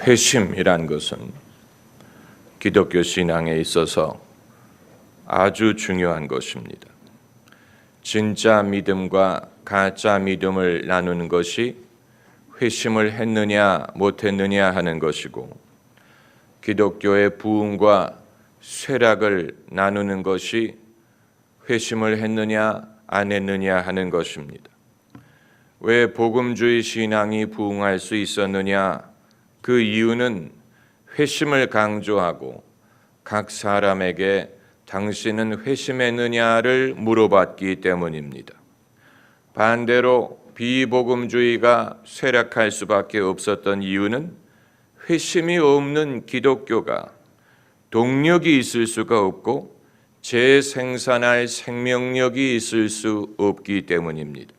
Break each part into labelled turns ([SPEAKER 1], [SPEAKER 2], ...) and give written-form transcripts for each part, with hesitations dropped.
[SPEAKER 1] 회심이란 것은 기독교 신앙에 있어서 아주 중요한 것입니다. 진짜 믿음과 가짜 믿음을 나누는 것이 회심을 했느냐 못했느냐 하는 것이고, 기독교의 부흥과 쇠락을 나누는 것이 회심을 했느냐 안 했느냐 하는 것입니다. 왜 복음주의 신앙이 부흥할 수 있었느냐? 그 이유는 회심을 강조하고 각 사람에게 당신은 회심했느냐를 물어봤기 때문입니다. 반대로 비복음주의가 쇠락할 수밖에 없었던 이유는 회심이 없는 기독교가 동력이 있을 수가 없고 재생산할 생명력이 있을 수 없기 때문입니다.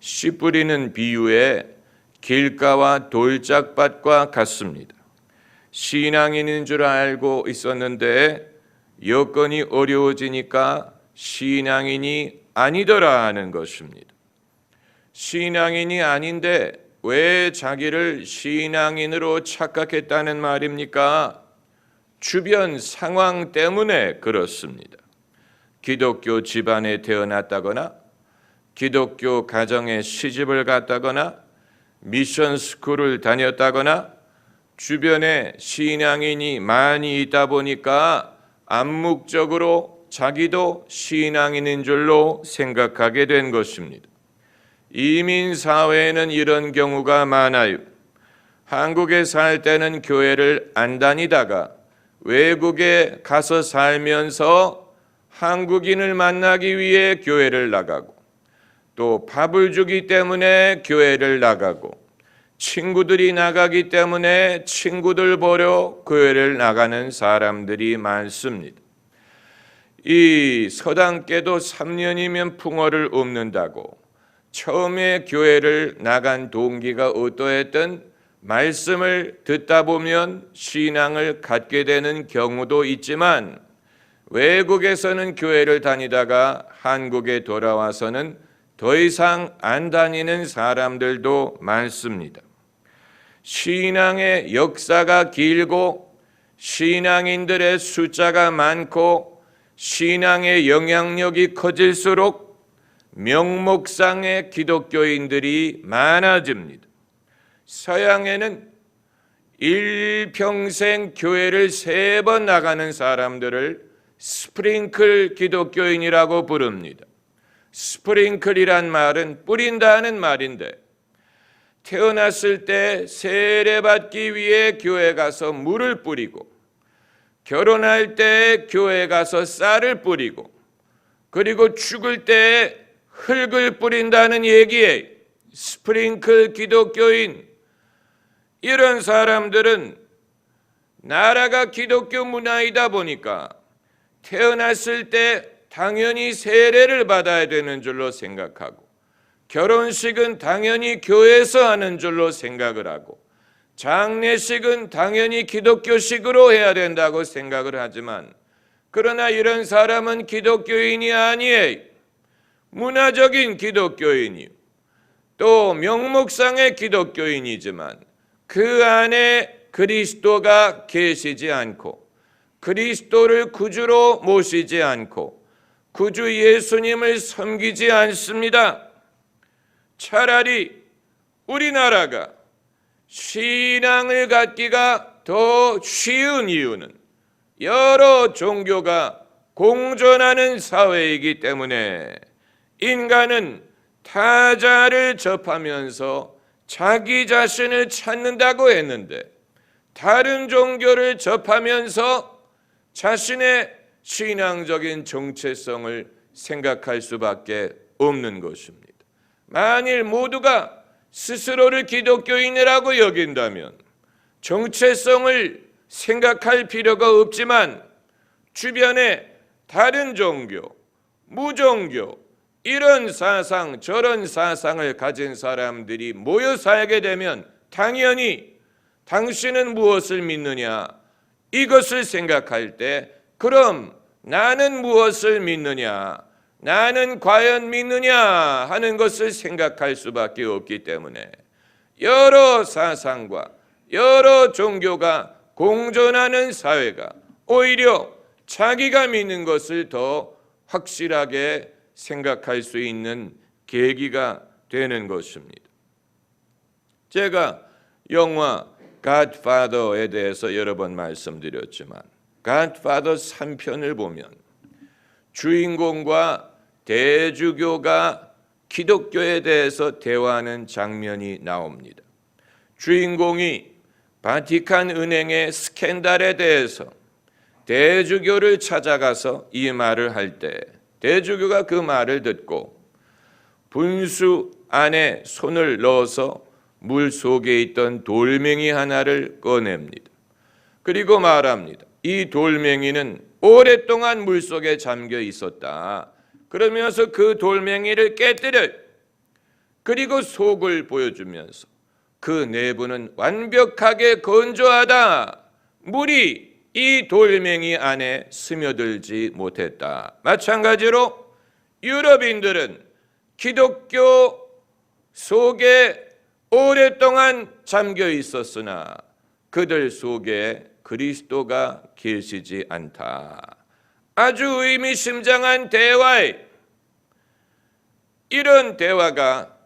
[SPEAKER 1] 씨 뿌리는 비유에 길가와 돌짝밭과 같습니다. 신앙인인 줄 알고 있었는데 여건이 어려워지니까 신앙인이 아니더라 하는 것입니다. 신앙인이 아닌데 왜 자기를 신앙인으로 착각했다는 말입니까? 주변 상황 때문에 그렇습니다. 기독교 집안에 태어났다거나 기독교 가정에 시집을 갔다거나 미션 스쿨을 다녔다거나 주변에 신앙인이 많이 있다 보니까 암묵적으로 자기도 신앙인인 줄로 생각하게 된 것입니다. 이민 사회에는 이런 경우가 많아요. 한국에 살 때는 교회를 안 다니다가 외국에 가서 살면서 한국인을 만나기 위해 교회를 나가고, 또 밥을 주기 때문에 교회를 나가고, 친구들이 나가기 때문에 친구들 보러 교회를 나가는 사람들이 많습니다. 이 서당께도 3년이면 풍어를 엎는다고 처음에 교회를 나간 동기가 어떠했든 말씀을 듣다 보면 신앙을 갖게 되는 경우도 있지만, 외국에서는 교회를 다니다가 한국에 돌아와서는 더 이상 안 다니는 사람들도 많습니다. 신앙의 역사가 길고 신앙인들의 숫자가 많고 신앙의 영향력이 커질수록 명목상의 기독교인들이 많아집니다. 서양에는 일평생 교회를 3번 나가는 사람들을 스프링클 기독교인이라고 부릅니다. 스프링클이란 말은 뿌린다는 말인데, 태어났을 때 세례받기 위해 교회 가서 물을 뿌리고, 결혼할 때 교회 가서 쌀을 뿌리고, 그리고 죽을 때 흙을 뿌린다는 얘기예요. 스프링클 기독교인. 이런 사람들은 나라가 기독교 문화이다 보니까 태어났을 때 당연히 세례를 받아야 되는 줄로 생각하고, 결혼식은 당연히 교회에서 하는 줄로 생각을 하고, 장례식은 당연히 기독교식으로 해야 된다고 생각을 하지만, 그러나 이런 사람은 기독교인이 아니에요. 문화적인 기독교인이요, 또 명목상의 기독교인이지만 그 안에 그리스도가 계시지 않고 그리스도를 구주로 모시지 않고 구주 예수님을 섬기지 않습니다. 차라리 우리나라가 신앙을 갖기가 더 쉬운 이유는 여러 종교가 공존하는 사회이기 때문에 인간은 타자를 접하면서 자기 자신을 찾는다고 했는데, 다른 종교를 접하면서 자신의 신앙적인 정체성을 생각할 수밖에 없는 것입니다. 만일 모두가 스스로를 기독교인이라고 여긴다면 정체성을 생각할 필요가 없지만, 주변에 다른 종교, 무종교, 이런 사상 저런 사상을 가진 사람들이 모여 살게 되면 당연히 당신은 무엇을 믿느냐, 이것을 생각할 때 그럼 나는 무엇을 믿느냐, 나는 과연 믿느냐 하는 것을 생각할 수밖에 없기 때문에 여러 사상과 여러 종교가 공존하는 사회가 오히려 자기가 믿는 것을 더 확실하게 생각할 수 있는 계기가 되는 것입니다. 제가 영화 갓파더에 대해서 여러 번 말씀드렸지만 갓파더 3편을 보면 주인공과 대주교가 기독교에 대해서 대화하는 장면이 나옵니다. 주인공이 바티칸 은행의 스캔들에 대해서 대주교를 찾아가서 이 말을 할 때 대주교가 그 말을 듣고 분수 안에 손을 넣어서 물 속에 있던 돌멩이 하나를 꺼냅니다. 그리고 말합니다. 이 돌멩이는 오랫동안 물 속에 잠겨 있었다. 그러면서 그 돌멩이를 깨뜨려요. 그리고 속을 보여주면서 그 내부는 완벽하게 건조하다. 물이 이 돌멩이 안에 스며들지 못했다. 마찬가지로 유럽인들은 기독교 속에 오랫동안 잠겨 있었으나 그들 속에 그리스도가 계시지 않다. 아주 의미심장한 대화에 이런 대화가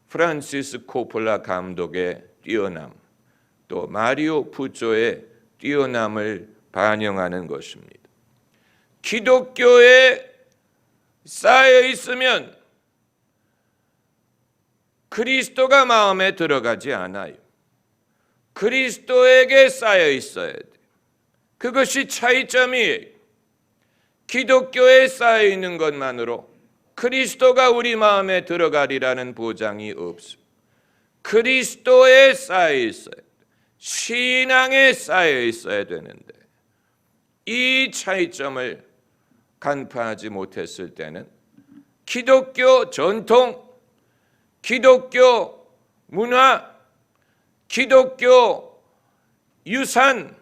[SPEAKER 1] 프란시스 코폴라 감독의 뛰어남, 또 마리오 푸조의 뛰어남을 반영하는 것입니다. 기독교에 쌓여 있으면 그리스도가 마음에 들어가지 않아요. 그리스도에게 쌓여 있어야 돼. 그것이 차이점이에요. 기독교에 쌓여 있는 것만으로 그리스도가 우리 마음에 들어가리라는 보장이 없어요. 그리스도에 쌓여 있어야 돼. 신앙에 쌓여 있어야 되는데 이 차이점을 간파하지 못했을 때는 기독교 전통, 기독교 문화, 기독교 유산,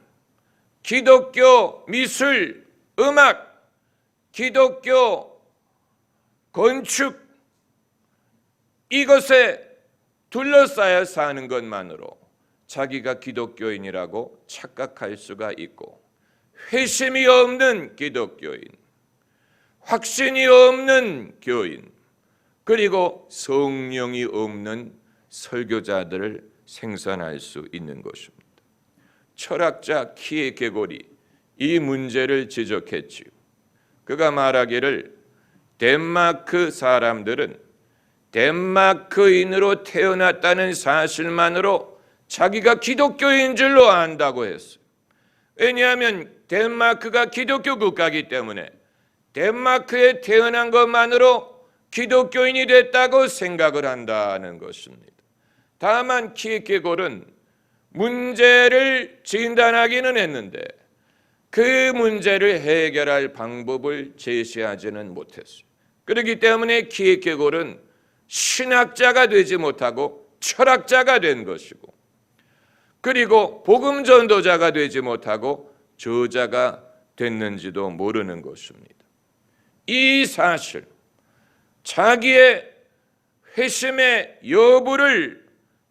[SPEAKER 1] 기독교 미술, 음악, 기독교 건축, 이것에 둘러싸여 사는 것만으로 자기가 기독교인이라고 착각할 수가 있고, 회심이 없는 기독교인, 확신이 없는 교인, 그리고 성령이 없는 설교자들을 생산할 수 있는 것입니다. 철학자 키에케고리 이 문제를 지적했지요. 그가 말하기를 덴마크 사람들은 덴마크인으로 태어났다는 사실만으로 자기가 기독교인 줄로 안다고 했어요. 왜냐하면 덴마크가 기독교 국가이기 때문에 덴마크에 태어난 것만으로 기독교인이 됐다고 생각을 한다는 것입니다. 다만 키에케고르는 문제를 진단하기는 했는데 그 문제를 해결할 방법을 제시하지는 못했어요. 그렇기 때문에 키에케고르는 신학자가 되지 못하고 철학자가 된 것이고, 그리고 복음 전도자가 되지 못하고 저자가 됐는지도 모르는 것입니다. 이 사실, 자기의 회심의 여부를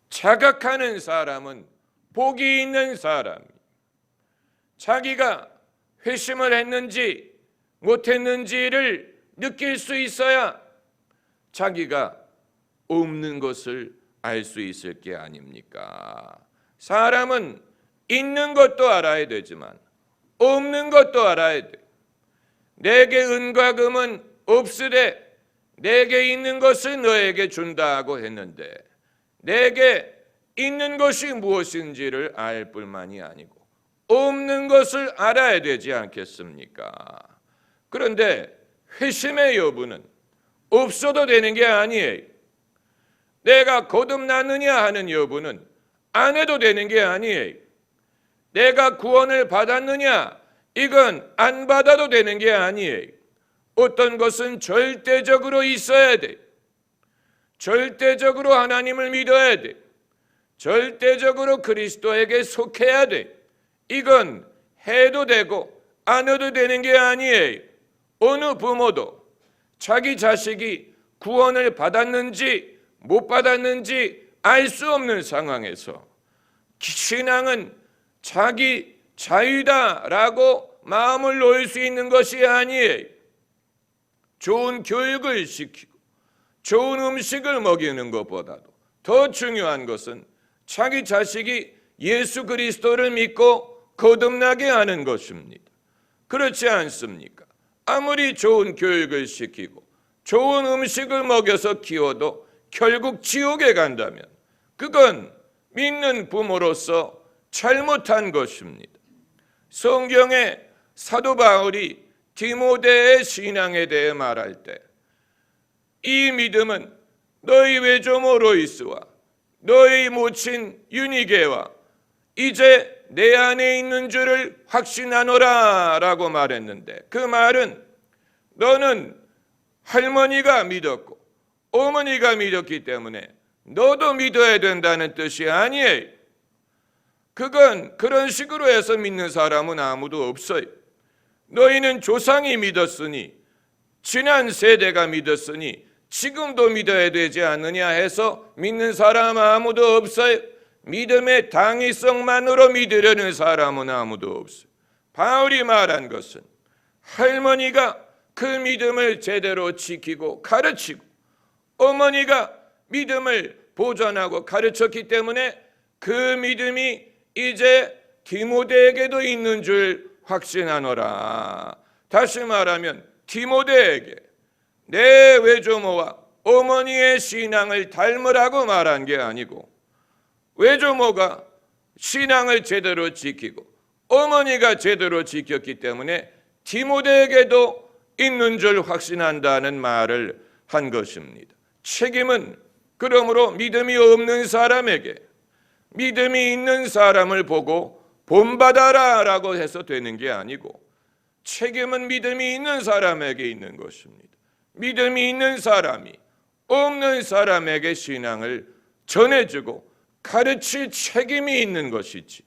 [SPEAKER 1] 자각하는 사람은 복이 있는 사람이에요. 자기가 회심을 했는지 못했는지를 느낄 수 있어야 자기가 없는 것을 알 수 있을 게 아닙니까? 사람은 있는 것도 알아야 되지만 없는 것도 알아야 돼. 내게 은과 금은 없으되 내게 있는 것을 너에게 준다 하고 했는데 내게 있는 것이 무엇인지를 알 뿐만이 아니고 없는 것을 알아야 되지 않겠습니까? 그런데 회심의 여부는 없어도 되는 게 아니에요. 내가 거듭났느냐 하는 여부는 안 해도 되는 게 아니에요. 내가 구원을 받았느냐, 이건 안 받아도 되는 게 아니에요. 어떤 것은 절대적으로 있어야 돼. 절대적으로 하나님을 믿어야 돼. 절대적으로 그리스도에게 속해야 돼. 이건 해도 되고 안 해도 되는 게 아니에요. 어느 부모도 자기 자식이 구원을 받았는지 못 받았는지 알 수 없는 상황에서 신앙은 자기 자유다라고 마음을 놓을 수 있는 것이 아니에요. 좋은 교육을 시키고 좋은 음식을 먹이는 것보다도 더 중요한 것은 자기 자식이 예수 그리스도를 믿고 거듭나게 하는 것입니다. 그렇지 않습니까? 아무리 좋은 교육을 시키고 좋은 음식을 먹여서 키워도 결국 지옥에 간다면 그건 믿는 부모로서 잘못한 것입니다. 성경에 사도 바울이 디모데의 신앙에 대해 말할 때 이 믿음은 너희 외조모 로이스와 너희 모친 유니게와 이제 내 안에 있는 줄을 확신하노라 라고 말했는데, 그 말은 너는 할머니가 믿었고 어머니가 믿었기 때문에 너도 믿어야 된다는 뜻이 아니에요. 그건 그런 식으로 해서 믿는 사람은 아무도 없어요. 너희는 조상이 믿었으니, 지난 세대가 믿었으니 지금도 믿어야 되지 않느냐 해서 믿는 사람 아무도 없어요. 믿음의 당위성만으로 믿으려는 사람은 아무도 없어요. 바울이 말한 것은 할머니가 그 믿음을 제대로 지키고 가르치고 어머니가 믿음을 보존하고 가르쳤기 때문에 그 믿음이 이제 디모데에게도 있는 줄 확신하노라. 다시 말하면 디모데에게 내 외조모와 어머니의 신앙을 닮으라고 말한 게 아니고, 외조모가 신앙을 제대로 지키고 어머니가 제대로 지켰기 때문에 디모데에게도 있는 줄 확신한다는 말을 한 것입니다. 책임은 그러므로 믿음이 없는 사람에게 믿음이 있는 사람을 보고 본받아라 라고 해서 되는 게 아니고, 책임은 믿음이 있는 사람에게 있는 것입니다. 믿음이 있는 사람이 없는 사람에게 신앙을 전해주고 가르칠 책임이 있는 것이지,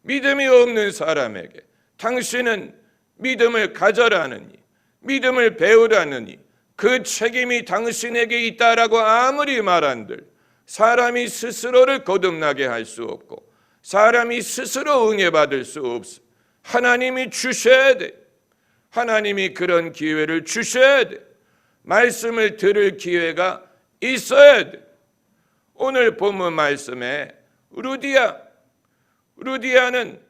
[SPEAKER 1] 믿음이 없는 사람에게 당신은 믿음을 가져라느니 믿음을 배우라느니 그 책임이 당신에게 있다라고 아무리 말한들 사람이 스스로를 거듭나게 할 수 없고 사람이 스스로 은혜 받을 수 없어. 하나님이 주셔야 돼. 하나님이 그런 기회를 주셔야 돼. 말씀을 들을 기회가 있어야 돼. 오늘 본문 말씀에 루디아는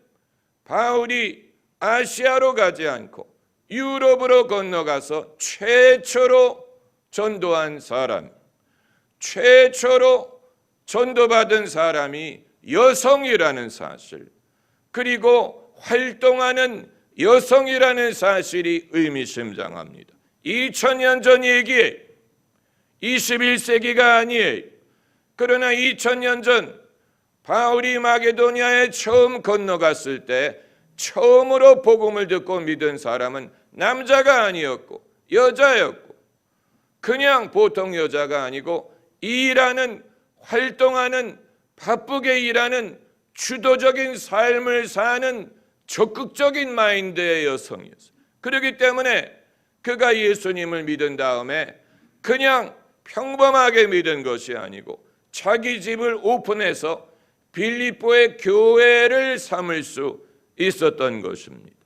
[SPEAKER 1] 바울이 아시아로 가지 않고 유럽으로 건너가서 최초로 전도한 사람, 최초로 전도받은 사람이 여성이라는 사실, 그리고 활동하는 여성이라는 사실이 의미심장합니다. 2000년 전 얘기예요. 21세기가 아니에요. 그러나 2000년 전 바울이 마게도니아에 처음 건너갔을 때 처음으로 복음을 듣고 믿은 사람은 남자가 아니었고 여자였고, 그냥 보통 여자가 아니고 일하는, 활동하는, 바쁘게 일하는, 주도적인 삶을 사는 적극적인 마인드의 여성이었어요. 그렇기 때문에 그가 예수님을 믿은 다음에 그냥 평범하게 믿은 것이 아니고 자기 집을 오픈해서 빌립보의 교회를 삼을 수 있었던 것입니다.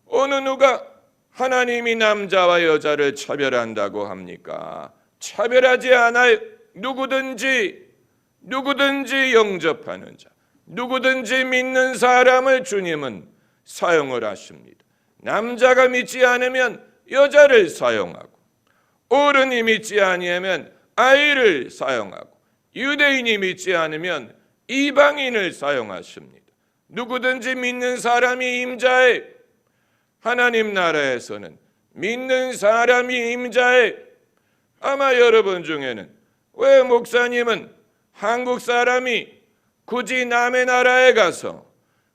[SPEAKER 1] 어느 누가 하나님이 남자와 여자를 차별한다고 합니까? 차별하지 않아요. 누구든지 영접하는 자, 누구든지 믿는 사람을 주님은 사용을 하십니다. 남자가 믿지 않으면 여자를 사용하고, 어른이 믿지 아니하면 아이를 사용하고, 유대인이 믿지 않으면 이방인을 사용하십니다. 누구든지 믿는 사람이 임자에, 하나님 나라에서는 믿는 사람이 임자에. 아마 여러분 중에는 왜 목사님은 한국 사람이 굳이 남의 나라에 가서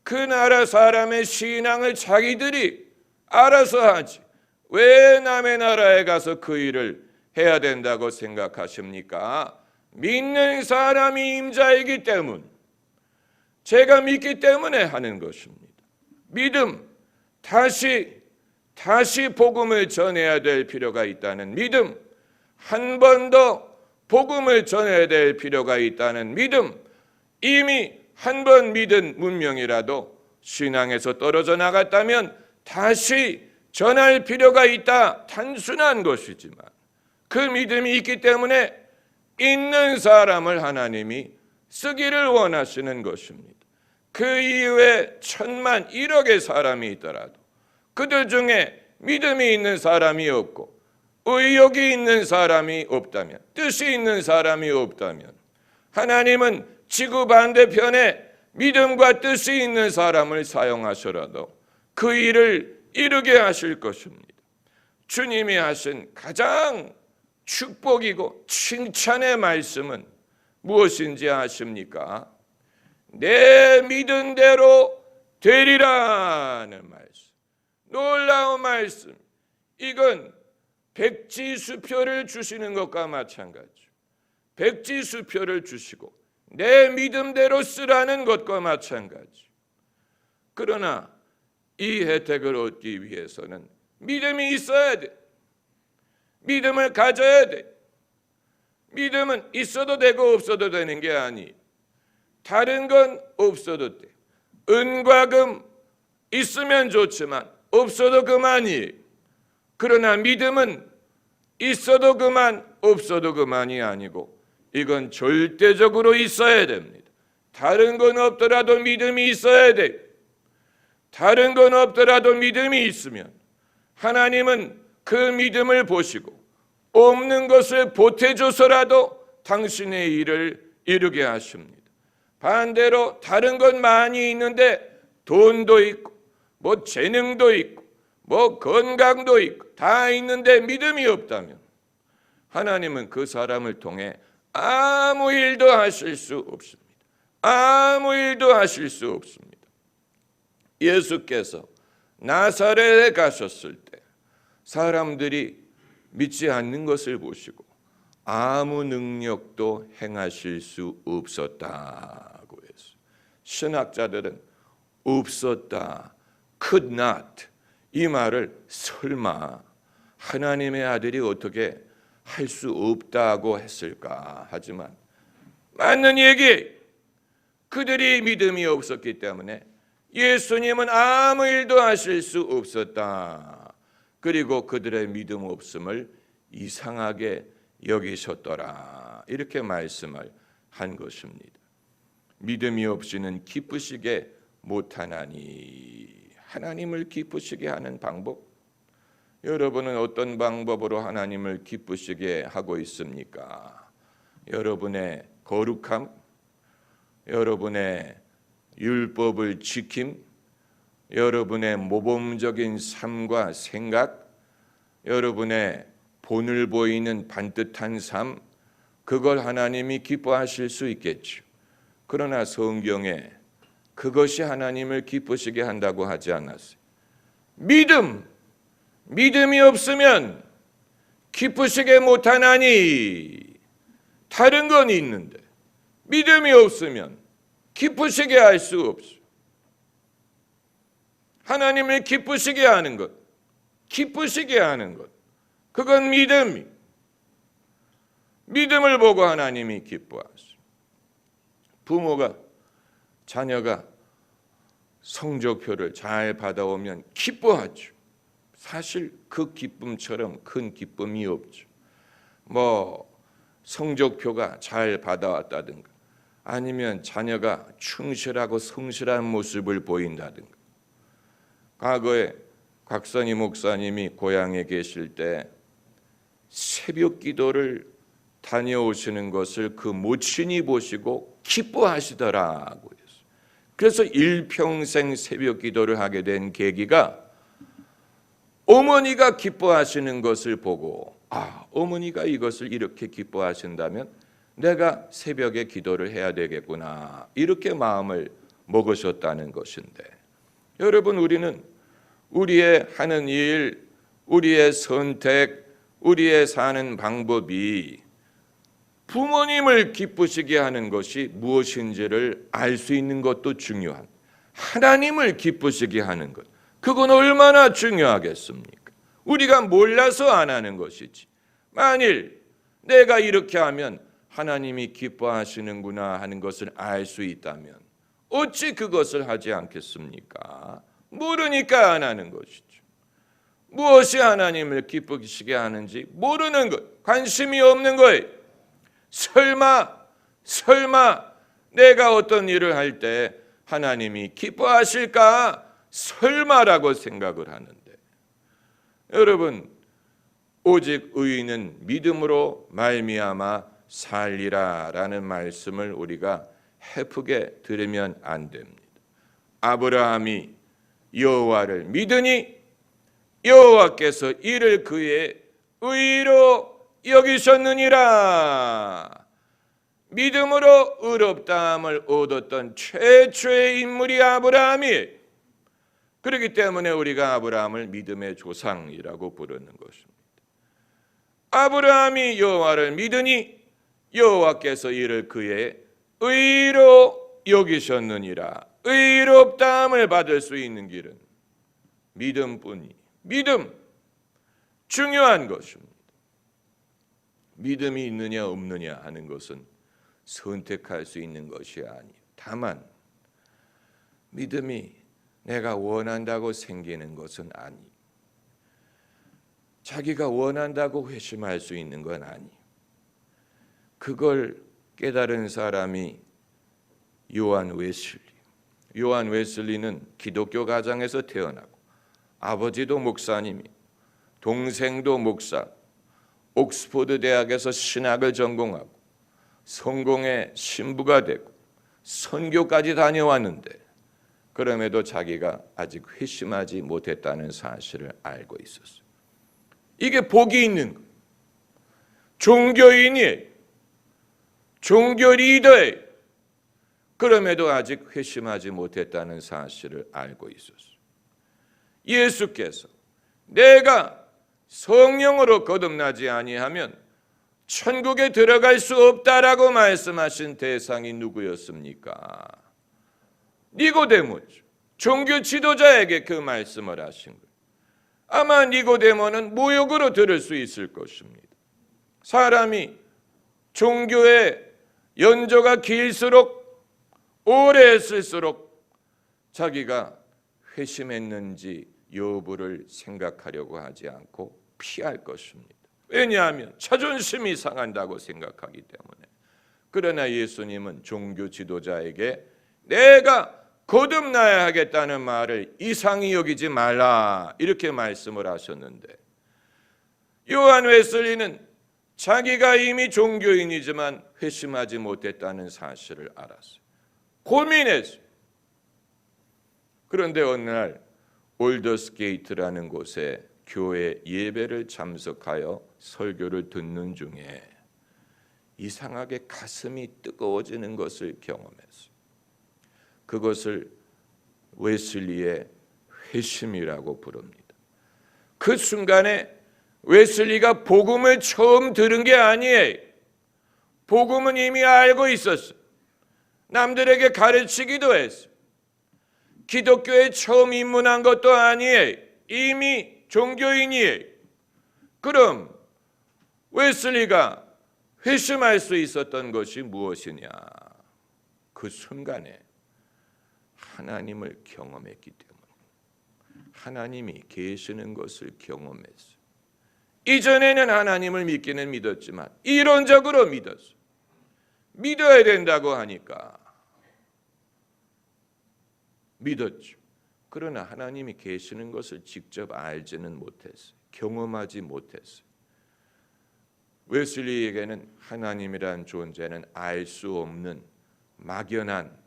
[SPEAKER 1] 그 나라 사람의 신앙을 자기들이 알아서 하지, 왜 남의 나라에 가서 그 일을 해야 된다고 생각하십니까? 믿는 사람이 임자이기 때문, 제가 믿기 때문에 하는 것입니다. 믿음, 다시 복음을 전해야 될 필요가 있다는 믿음, 한 번 더 복음을 전해야 될 필요가 있다는 믿음, 이미 한 번 믿은 문명이라도 신앙에서 떨어져 나갔다면 다시 전할 필요가 있다. 단순한 것이지만 그 믿음이 있기 때문에 있는 사람을 하나님이 쓰기를 원하시는 것입니다. 그 이후에 1,000만 1억의 사람이 있더라도 그들 중에 믿음이 있는 사람이 없고 의욕이 있는 사람이 없다면, 뜻이 있는 사람이 없다면 하나님은 지구 반대편에 믿음과 뜻이 있는 사람을 사용하셔라도 그 일을 이루게 하실 것입니다. 주님이 하신 가장 축복이고 칭찬의 말씀은 무엇인지 아십니까? 내 믿은 대로 되리라는 말씀. 놀라운 말씀. 이건 백지수표를 주시는 것과 마찬가지죠. 백지수표를 주시고 내 믿음대로 쓰라는 것과 마찬가지. 그러나 이 혜택을 얻기 위해서는 믿음이 있어야 돼. 믿음을 가져야 돼. 믿음은 있어도 되고 없어도 되는 게 아니. 다른 건 없어도 돼. 은과 금 있으면 좋지만 없어도 그만이. 그러나 믿음은 있어도 그만, 없어도 그만이 아니고 이건 절대적으로 있어야 됩니다. 다른 건 없더라도 믿음이 있어야 돼. 다른 건 없더라도 믿음이 있으면 하나님은 그 믿음을 보시고 없는 것을 보태줘서라도 당신의 일을 이루게 하십니다. 반대로 다른 건 많이 있는데 돈도 있고 뭐 재능도 있고 뭐 건강도 있고 다 있는데 믿음이 없다면 하나님은 그 사람을 통해 아무 일도 하실 수 없습니다. 아무 일도 하실 수 없습니다. 예수께서 나사렛에 가셨을 때 사람들이 믿지 않는 것을 보시고 아무 능력도 행하실 수 없었다고 했어요. 신학자들은 없었다, could not, 이 말을 설마 하나님의 아들이 어떻게 할 수 없다고 했을까? 하지만 맞는 얘기, 그들이 믿음이 없었기 때문에 예수님은 아무 일도 하실 수 없었다. 그리고 그들의 믿음 없음을 이상하게 여기셨더라. 이렇게 말씀을 한 것입니다. 믿음이 없이는 기쁘시게 못하나니. 하나님을 기쁘시게 하는 방법, 여러분은 어떤 방법으로 하나님을 기쁘시게 하고 있습니까? 여러분의 거룩함, 여러분의 율법을 지킴, 여러분의 모범적인 삶과 생각, 여러분의 본을 보이는 반듯한 삶, 그걸 하나님이 기뻐하실 수 있겠죠. 그러나 성경에 그것이 하나님을 기쁘시게 한다고 하지 않았어요. 믿음이 없으면 기쁘시게 못하나니. 다른 건 있는데 믿음이 없으면 기쁘시게 할 수 없어요. 하나님을 기쁘시게 하는 것, 기쁘시게 하는 것, 그건 믿음을 보고 하나님이 기뻐하세요. 부모가 자녀가 성적표를 잘 받아오면 기뻐하죠. 사실 그 기쁨처럼 큰 기쁨이 없죠. 뭐 성적표가 잘 받아왔다든가 아니면 자녀가 충실하고 성실한 모습을 보인다든가. 과거에 곽선희 목사님이 고향에 계실 때 새벽 기도를 다녀오시는 것을 그 모친이 보시고 기뻐하시더라고 했어요. 그래서 일평생 새벽 기도를 하게 된 계기가 어머니가 기뻐하시는 것을 보고 어머니가 이것을 이렇게 기뻐하신다면 내가 새벽에 기도를 해야 되겠구나, 이렇게 마음을 먹으셨다는 것인데, 여러분, 우리는 우리의 하는 일, 우리의 선택, 우리의 사는 방법이 부모님을 기쁘시게 하는 것이 무엇인지를 알 수 있는 것도 중요한, 하나님을 기쁘시게 하는 것, 그건 얼마나 중요하겠습니까? 우리가 몰라서 안 하는 것이지. 만일 내가 이렇게 하면 하나님이 기뻐하시는구나 하는 것을 알 수 있다면 어찌 그것을 하지 않겠습니까? 모르니까 안 하는 것이죠. 무엇이 하나님을 기쁘시게 하는지 모르는 것, 관심이 없는 거예요. 설마 내가 어떤 일을 할 때 하나님이 기뻐하실까? 설마라고 생각을 하는데, 여러분, 오직 의인은 믿음으로 말미암아 살리라라는 말씀을 우리가 헤프게 들으면 안 됩니다. 아브라함이 여호와를 믿으니 여호와께서 이를 그의 의로 여기셨느니라. 믿음으로 의롭다함을 얻었던 최초의 인물이 아브라함이에요. 그렇기 때문에 우리가 아브라함을 믿음의 조상이라고 부르는 것입니다. 아브라함이 여호와를 믿으니 여호와께서 이를 그의 의로 여기셨느니라. 의롭다함을 받을 수 있는 길은 믿음뿐이. 믿음 중요한 것입니다. 믿음이 있느냐 없느냐 하는 것은 선택할 수 있는 것이 아니에요. 다만 믿음이 내가 원한다고 생기는 것은 아니에요. 자기가 원한다고 회심할 수 있는 건 아니에요. 그걸 깨달은 사람이 요한 웨슬리. 요한 웨슬리는 기독교 가정에서 태어나고 아버지도 목사님이, 동생도 목사, 옥스퍼드 대학에서 신학을 전공하고 성공의 신부가 되고 선교까지 다녀왔는데 그럼에도 자기가 아직 회심하지 못했다는 사실을 알고 있었어요. 이게 복이 있는 거예요. 종교인이에요. 종교 리더예요. 그럼에도 아직 회심하지 못했다는 사실을 알고 있었어요. 예수께서 내가 성령으로 거듭나지 아니하면 천국에 들어갈 수 없다라고 말씀하신 대상이 누구였습니까? 니고데모죠. 종교 지도자에게 그 말씀을 하신 거예요. 아마 니고데모는 모욕으로 들을 수 있을 것입니다. 사람이 종교의 연조가 길수록 오래 했을수록 자기가 회심했는지 여부를 생각하려고 하지 않고 피할 것입니다. 왜냐하면 자존심이 상한다고 생각하기 때문에. 그러나 예수님은 종교 지도자에게 내가 거듭나야 하겠다는 말을 이상히 여기지 말라 이렇게 말씀을 하셨는데, 요한 웨슬리는 자기가 이미 종교인이지만 회심하지 못했다는 사실을 알았어요. 고민했어요. 그런데 어느 날 올더스게이트라는 곳에 교회 예배를 참석하여 설교를 듣는 중에 이상하게 가슴이 뜨거워지는 것을 경험했어요. 그것을 웨슬리의 회심이라고 부릅니다. 그 순간에 웨슬리가 복음을 처음 들은 게 아니에요. 복음은 이미 알고 있었어요. 남들에게 가르치기도 했어요. 기독교에 처음 입문한 것도 아니에요. 이미 종교인이에요. 그럼 웨슬리가 회심할 수 있었던 것이 무엇이냐? 그 순간에 하나님을 경험했기 때문에, 하나님이 계시는 것을 경험했어요. 이전에는 하나님을 믿기는 믿었지만 이론적으로 믿었어요. 믿어야 된다고 하니까 믿었죠. 그러나 하나님이 계시는 것을 직접 알지는 못했어요. 경험하지 못했어요. 웨슬리에게는 하나님이란 존재는 알 수 없는 막연한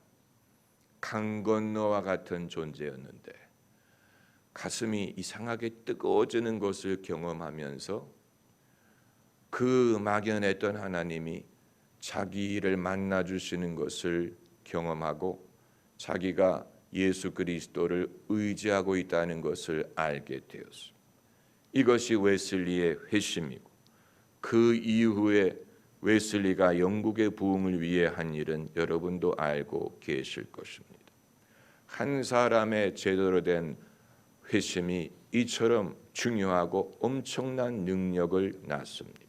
[SPEAKER 1] 강 건너와 같은 존재였는데 가슴이 이상하게 뜨거워지는 것을 경험하면서 그 막연했던 하나님이 자기를 만나주시는 것을 경험하고 자기가 예수 그리스도를 의지하고 있다는 것을 알게 되었습니다. 이것이 웨슬리의 회심이고, 그 이후에 웨슬리가 영국의 부흥을 위해 한 일은 여러분도 알고 계실 것입니다. 한 사람의 제대로 된 회심이 이처럼 중요하고 엄청난 능력을 낳습니다.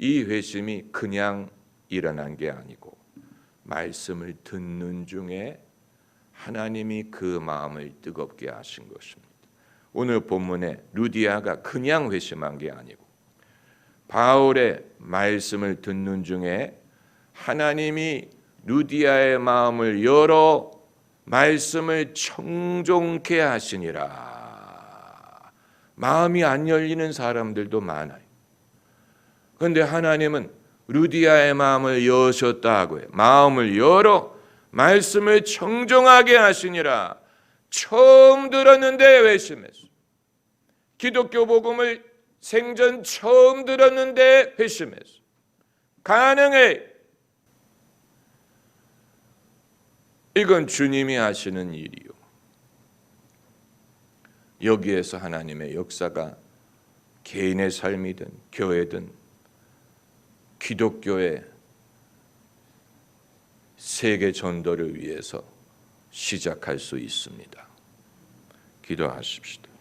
[SPEAKER 1] 이 회심이 그냥 일어난 게 아니고 말씀을 듣는 중에 하나님이 그 마음을 뜨겁게 하신 것입니다. 오늘 본문에 루디아가 그냥 회심한 게 아니고 바울의 말씀을 듣는 중에 하나님이 루디아의 마음을 열어 말씀을 청종케 하시니라. 마음이 안 열리는 사람들도 많아요. 그런데 하나님은 루디아의 마음을 여셨다고 해요. 마음을 열어 말씀을 청종하게 하시니라. 처음 들었는데 회심했어. 기독교 복음을 생전 처음 들었는데 회심했어. 가능해. 이건 주님이 하시는 일이요. 여기에서 하나님의 역사가 개인의 삶이든 교회든 기독교의 세계 전도를 위해서 시작할 수 있습니다. 기도하십시다.